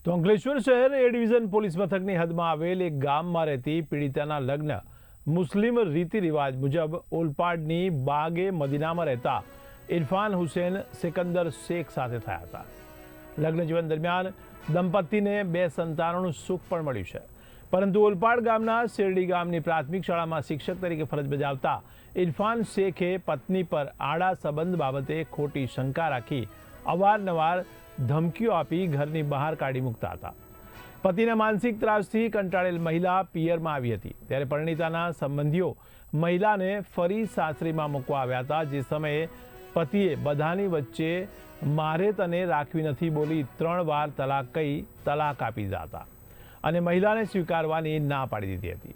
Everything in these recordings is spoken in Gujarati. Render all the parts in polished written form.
તો અંકલેશ્વર શહેર એ ડિવિઝન પોલીસ મથકની હદમાં આવેલ એક ગામમાં રહેતી પીડિતાના લગ્ન મુસ્લિમ રીતિ રિવાજ મુજબ ઓલપાડની બાગે મદીનામાં રહેતા ઇરફાન હુસેન સિકંદર શેખ સાથે થયા હતા। લગ્ન જીવન દરમિયાન દંપતીને 2 સંતાનોનું સુખ પણ મળ્યું છે, પરંતુ ઓલપાડ ગામના શેરડી ગામની પ્રાથમિક શાળામાં શિક્ષક તરીકે ફરજ બજાવતા ઇરફાન શેખે પત્ની પર આડા સંબંધ બાબતે ખોટી શંકા રાખી અવારનવાર ધમકીઓ આપી ઘરની બહાર કાઢી મૂકતા હતા। પતિના માનસિક ત્રાસથી કંટાળેલ મહિલા પિયરમાં આવી હતી, ત્યારે પરિણીતાના સંબંધીઓ મહિલાને ફરી સાસરીમાં મૂકવા આવ્યા હતા। જે સમયે પતિએ બધાની વચ્ચે મારે તને રાખવી નથી બોલી 3 વાર તલાક કહી તલાક આપી દીધા હતા અને મહિલાને સ્વીકારવાની ના પાડી દીધી હતી।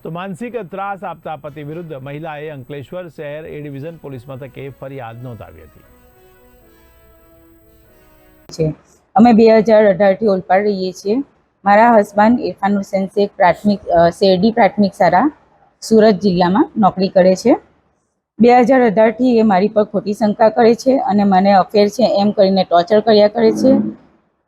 તો માનસિક ત્રાસ આપતા પતિ વિરુદ્ધ મહિલાએ અંકલેશ્વર શહેર એ ડિવિઝન પોલીસ મથકે ફરિયાદ નોંધાવી હતી। અમે 2018 થી ઓલપાડ રહીએ છીએ। મારા હસબન્ડ ઇરફાન હુસેન શેખ શેરડી પ્રાથમિક શાળા સુરત જિલ્લામાં નોકરી કરે છે। 2018 થી એ મારી પર ખોટી શંકા કરે છે અને મને અફેર છે એમ કરીને ટોર્ચર કર્યા કરે છે।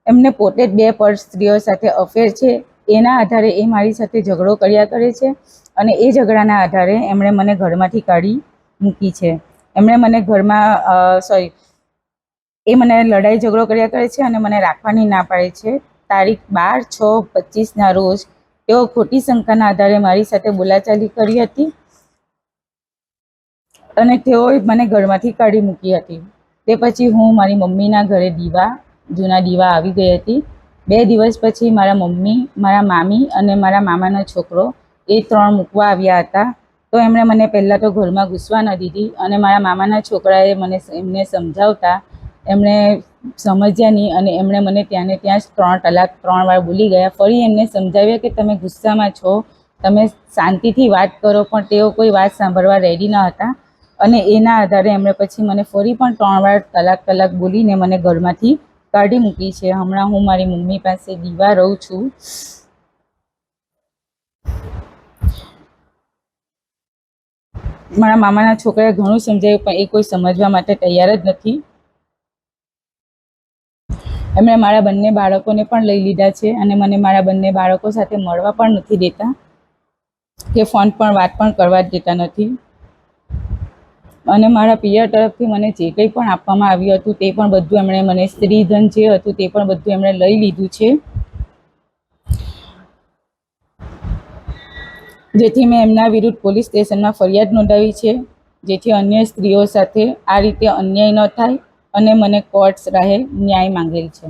એમને પોતે જ 2 પર સ્ત્રીઓ સાથે અફેર છે, એના આધારે એ મારી સાથે ઝઘડો કર્યા કરે છે અને એ ઝઘડાના આધારે એમણે મને ઘરમાંથી કાઢી મૂકી છે। એમણે મને એ મને લડાઈ ઝઘડો કર્યા કરે છે અને મને રાખવાની ના પાડે છે। તારીખ 12/6/25 ના રોજ તેઓ ખોટી શંકાના આધારે મારી સાથે બોલાચાલી કરી હતી અને તેઓએ મને ઘરમાંથી કાઢી મૂકી હતી। તે પછી હું મારી મમ્મીના ઘરે જૂના દીવા આવી ગઈ હતી। 2 દિવસ પછી મારા મમ્મી, મારા મામી અને મારા મામાનો છોકરો એ 3 મૂકવા આવ્યા હતા। તો એમણે મને પહેલાં તો ઘરમાં ઘૂસવા ન દીધી અને મારા મામાના છોકરાએ એમને સમજાવતા એમણે સમજ્યા નહીં અને એમણે મને ત્યાં જ 3 તલાક 3 વાર બોલી ગયા। ફરી એમને સમજાવ્યા કે તમે ગુસ્સામાં છો, તમે શાંતિથી વાત કરો, પણ તેઓ કોઈ વાત સાંભળવા રેડી ન હતા અને એના આધારે એમણે પછી મને ફરી પણ 3 વાર તલાક બોલીને મને ઘરમાંથી કાઢી મૂકી છે। હમણાં હું મારી મમ્મી પાસે દીવા રહું છું। મારા મામાના છોકરાએ ઘણું સમજાવ્યું પણ એ કોઈ સમજવા માટે તૈયાર જ નથી। એમણે મારા બંને બાળકોને પણ લઈ લીધા છે અને મને મારા બંને બાળકો સાથે મળવા પણ નથી દેતા કે ફોન પર વાત પણ કરવા દેતા નથી અને મારા પિયર તરફથી મને જે કંઈ પણ આપવામાં આવ્યું હતું તે પણ બધું એમણે મને સ્ત્રીધન જે હતું તે પણ બધું એમણે લઈ લીધું છે, જેથી મેં એમના વિરુદ્ધ પોલીસ સ્ટેશનમાં ફરિયાદ નોંધાવી છે, જેથી અન્ય સ્ત્રીઓ સાથે આ રીતે અન્યાય ન થાય અને મને કોર્ટ્સ રાહે ન્યાય માંગેલ છે।